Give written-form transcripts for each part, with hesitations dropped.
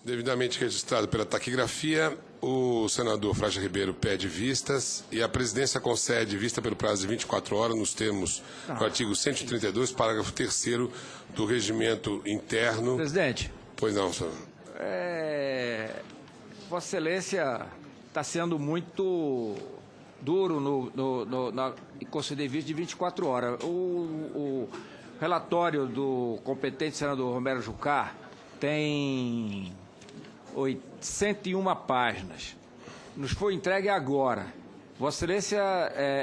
Devidamente registrado pela taquigrafia, o senador Fraga Ribeiro pede vistas e a presidência concede vista pelo prazo de 24 horas nos termos do artigo 132, parágrafo 3º do regimento interno. Presidente. Pois não, senhor. Vossa Excelência está sendo muito duro em conceder vista de 24 horas. O relatório do competente senador Romero Jucá tem 101 páginas. Nos foi entregue agora. Vossa Excelência,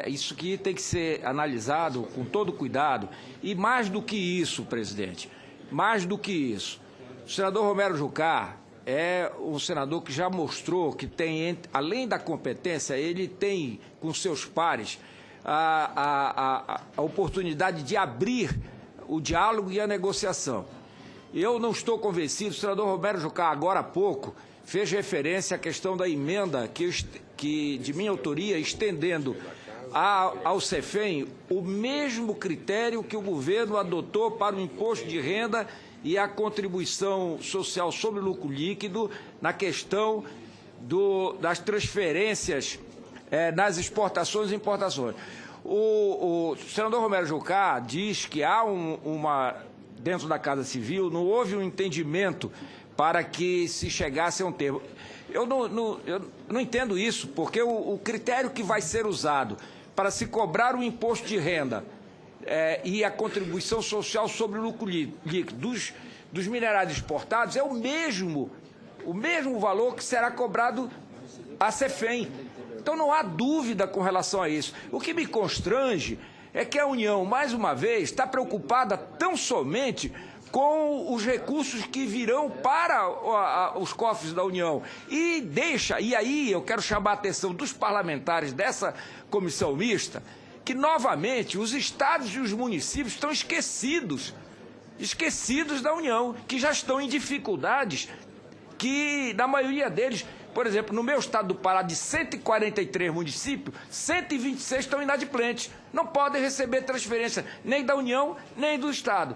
isso aqui tem que ser analisado com todo cuidado. E mais do que isso, presidente, mais do que isso, o senador Romero Jucá é um senador que já mostrou que tem, além da competência, ele tem com seus pares a oportunidade de abrir o diálogo e a negociação. Eu não estou convencido, o senador Romero Jucá, agora há pouco, fez referência à questão da emenda que de minha autoria, estendendo ao CEFEM o mesmo critério que o governo adotou para o imposto de renda e a contribuição social sobre lucro líquido na questão das transferências nas exportações e importações. O senador Romero Jucá diz que há dentro da Casa Civil, não houve um entendimento para que se chegasse a um termo. Eu não entendo isso, porque o critério que vai ser usado para se cobrar o imposto de renda e a contribuição social sobre o lucro líquido dos minerais exportados é o mesmo valor que será cobrado à CEFEM. Então não há dúvida com relação a isso. O que me constrange é que a União, mais uma vez, está preocupada tão somente com os recursos que virão para os cofres da União. E aí eu quero chamar a atenção dos parlamentares dessa comissão mista, que novamente os estados e os municípios estão esquecidos da União, que já estão em dificuldades, que na maioria deles, por exemplo, no meu estado do Pará, de 143 municípios, 126 estão inadimplentes. Não podem receber transferência nem da União, nem do Estado.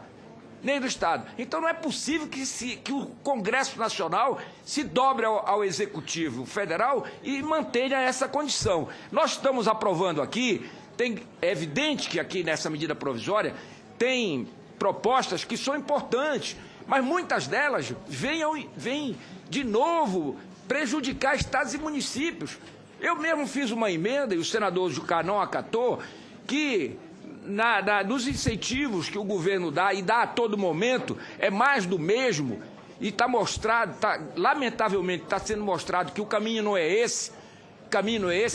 Então não é possível que o Congresso Nacional se dobre ao Executivo Federal e mantenha essa condição. Nós estamos aprovando aqui, é evidente que aqui nessa medida provisória tem propostas que são importantes, mas muitas delas vêm de novo prejudicar estados e municípios. Eu mesmo fiz uma emenda, e o senador Jucá não acatou, que nos incentivos que o governo dá, e dá a todo momento, é mais do mesmo, e está mostrado, lamentavelmente está sendo mostrado que o caminho não é esse,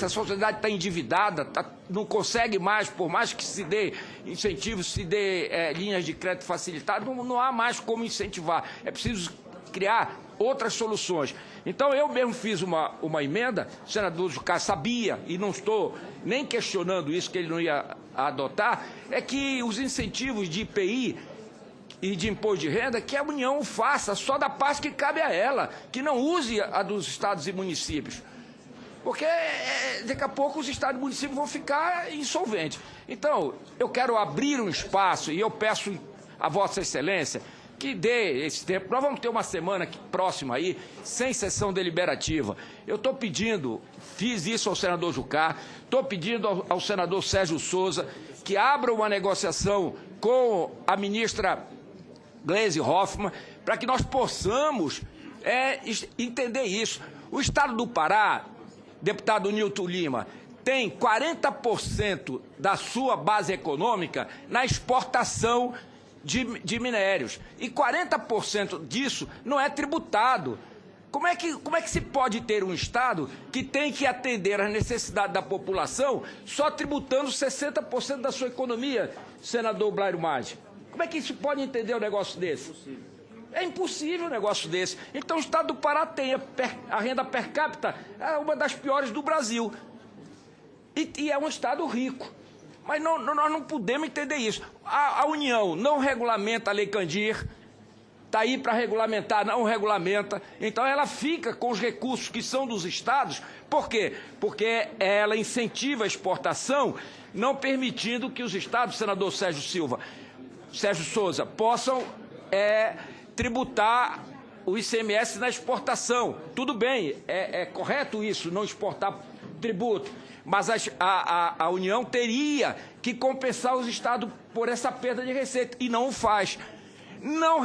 a sociedade está endividada, não consegue mais, por mais que se dê incentivos, se dê linhas de crédito facilitado, não há mais como incentivar, é preciso criar outras soluções. Então, eu mesmo fiz uma emenda, o senador Jucá sabia, e não estou nem questionando isso, que ele não ia adotar, é que os incentivos de IPI e de imposto de renda, que a União faça só da parte que cabe a ela, que não use a dos estados e municípios. Porque daqui a pouco os estados e municípios vão ficar insolventes. Então, eu quero abrir um espaço, e eu peço a Vossa Excelência que dê esse tempo. Nós vamos ter uma semana próxima aí, sem sessão deliberativa. Eu estou pedindo, fiz isso ao senador Jucá, estou pedindo ao senador Sérgio Souza que abra uma negociação com a ministra Gleisi Hoffmann, para que nós possamos entender isso. O estado do Pará, deputado Nilton Lima, tem 40% da sua base econômica na exportação de minérios. E 40% disso não é tributado. Como é que se pode ter um Estado que tem que atender às necessidades da população só tributando 60% da sua economia, senador Blairo Maggi? Como é que se pode entender um negócio desse? É impossível um negócio desse. Então o Estado do Pará tem a renda per capita uma das piores do Brasil. E é um Estado rico. Mas nós não podemos entender isso. A União não regulamenta a Lei Candir, está aí para regulamentar, não regulamenta. Então ela fica com os recursos que são dos estados. Por quê? Porque ela incentiva a exportação, não permitindo que os estados, senador Sérgio Souza, possam tributar o ICMS na exportação. Tudo bem, é correto isso, não exportar tributo. Mas a União teria que compensar os estados por essa perda de receita, e não o faz. Não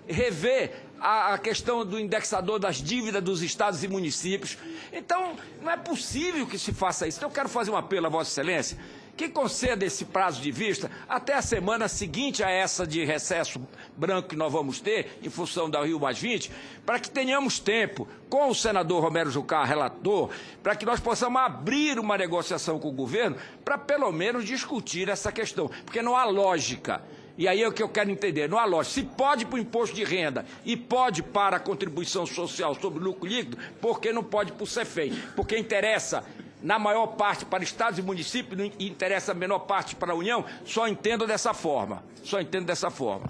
rever a questão do indexador das dívidas dos estados e municípios. Então, não é possível que se faça isso. Então, eu quero fazer um apelo a Vossa Excelência, que conceda esse prazo de vista até a semana seguinte a essa de recesso branco que nós vamos ter, em função da Rio+20, para que tenhamos tempo, com o senador Romero Jucá, relator, para que nós possamos abrir uma negociação com o governo para, pelo menos, discutir essa questão. Porque não há lógica. E aí é o que eu quero entender, não há lógica. Se pode para o imposto de renda e pode para a contribuição social sobre o lucro líquido, por que não pode para o CEFEM? Porque interessa, na maior parte, para estados e municípios, e interessa a menor parte para a União, só entendo dessa forma. Só entendo dessa forma.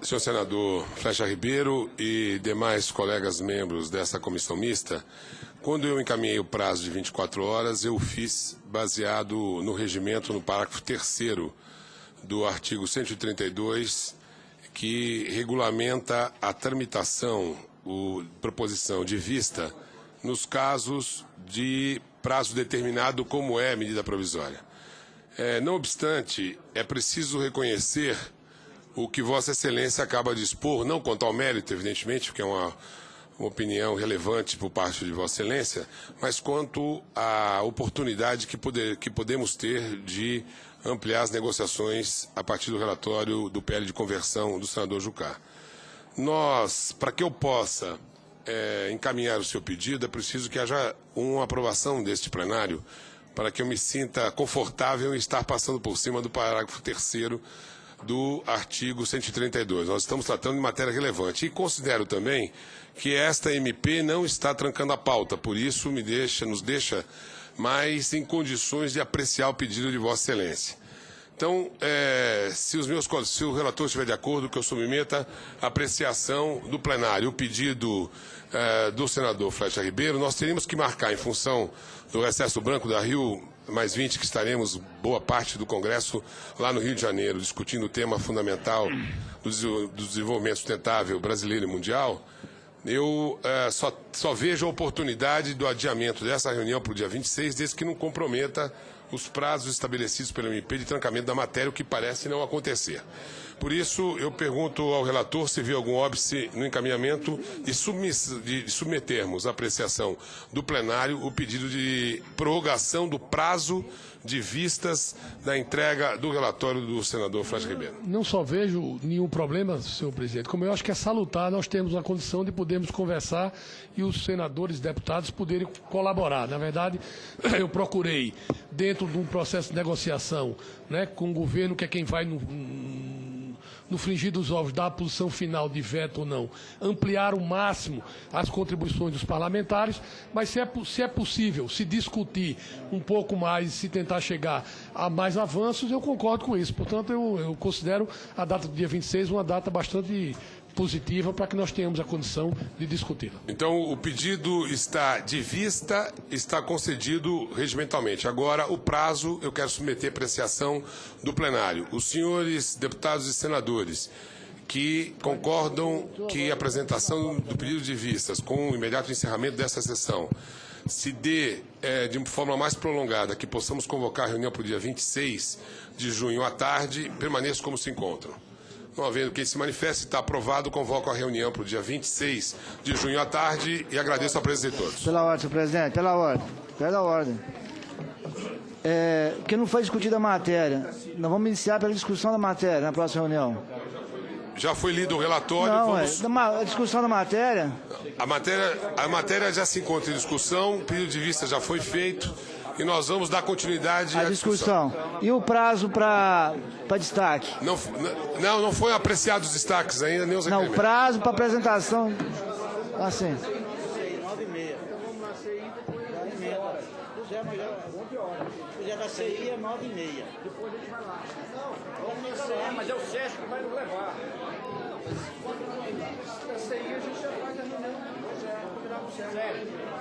Senhor senador Flecha Ribeiro e demais colegas membros dessa comissão mista, quando eu encaminhei o prazo de 24 horas, eu fiz baseado no regimento, no parágrafo 3º do artigo 132, que regulamenta a tramitação, proposição de vista, nos casos de prazo determinado, como é a medida provisória. Não obstante, é preciso reconhecer o que Vossa Excelência acaba de expor, não quanto ao mérito, evidentemente, porque é uma opinião relevante por parte de Vossa Excelência, mas quanto à oportunidade que podemos ter de ampliar as negociações a partir do relatório do PL de conversão do senador Jucá. Para que eu possa encaminhar o seu pedido, é preciso que haja uma aprovação deste plenário, para que eu me sinta confortável em estar passando por cima do parágrafo 3º do artigo 132. Nós estamos tratando de matéria relevante. E considero também que esta MP não está trancando a pauta, por isso nos deixa mais em condições de apreciar o pedido de Vossa Excelência. Então, se o relator estiver de acordo, que eu submeta a apreciação do plenário, o pedido do senador Flecha Ribeiro, nós teríamos que marcar, em função do recesso branco da Rio+20, que estaremos boa parte do Congresso lá no Rio de Janeiro, discutindo o tema fundamental do desenvolvimento sustentável brasileiro e mundial. Eu só vejo a oportunidade do adiamento dessa reunião para o dia 26, desde que não comprometa os prazos estabelecidos pelo MP de trancamento da matéria, o que parece não acontecer. Por isso, eu pergunto ao relator se viu algum óbice no encaminhamento de submetermos à apreciação do plenário o pedido de prorrogação do prazo de vistas da entrega do relatório do senador Flecha Ribeiro. Não só vejo nenhum problema, senhor presidente, como eu acho que é salutar nós temos a condição de podermos conversar e os senadores e deputados poderem colaborar. Na verdade, eu procurei, dentro de um processo de negociação, né, com o governo, que é quem vai no frigir dos ovos, dar a posição final de veto ou não, ampliar ao máximo as contribuições dos parlamentares, mas se é possível se discutir um pouco mais, se tentar chegar a mais avanços, eu concordo com isso. Portanto, eu considero a data do dia 26 uma data bastante positiva para que nós tenhamos a condição de discuti-la. Então, o pedido está concedido regimentalmente. Agora, o prazo, eu quero submeter a apreciação do plenário. Os senhores deputados e senadores que concordam que a apresentação do pedido de vistas com o imediato encerramento dessa sessão se dê de uma forma mais prolongada, que possamos convocar a reunião para o dia 26 de junho à tarde, permaneçam como se encontram. Não havendo quem se manifeste, está aprovado. Convoco a reunião para o dia 26 de junho à tarde e agradeço a presença de todos. Pela ordem, senhor presidente, pela ordem. Pela ordem. Que não foi discutida a matéria. Nós vamos iniciar pela discussão da matéria na próxima reunião. Já foi lido o relatório. Não, a discussão da matéria. A matéria já se encontra em discussão, o pedido de vista já foi feito e nós vamos dar continuidade à discussão. E o prazo para destaque? Não foi apreciado os destaques ainda, nem os requerimentos. Não, o prazo para apresentação. Assim. 9h30. O dia da CI é 9h30. Depois a gente vai lá. Mas é o Sérgio que vai nos levar. A CI a gente já faz a reunião. Pois é, vou virar pro Sérgio.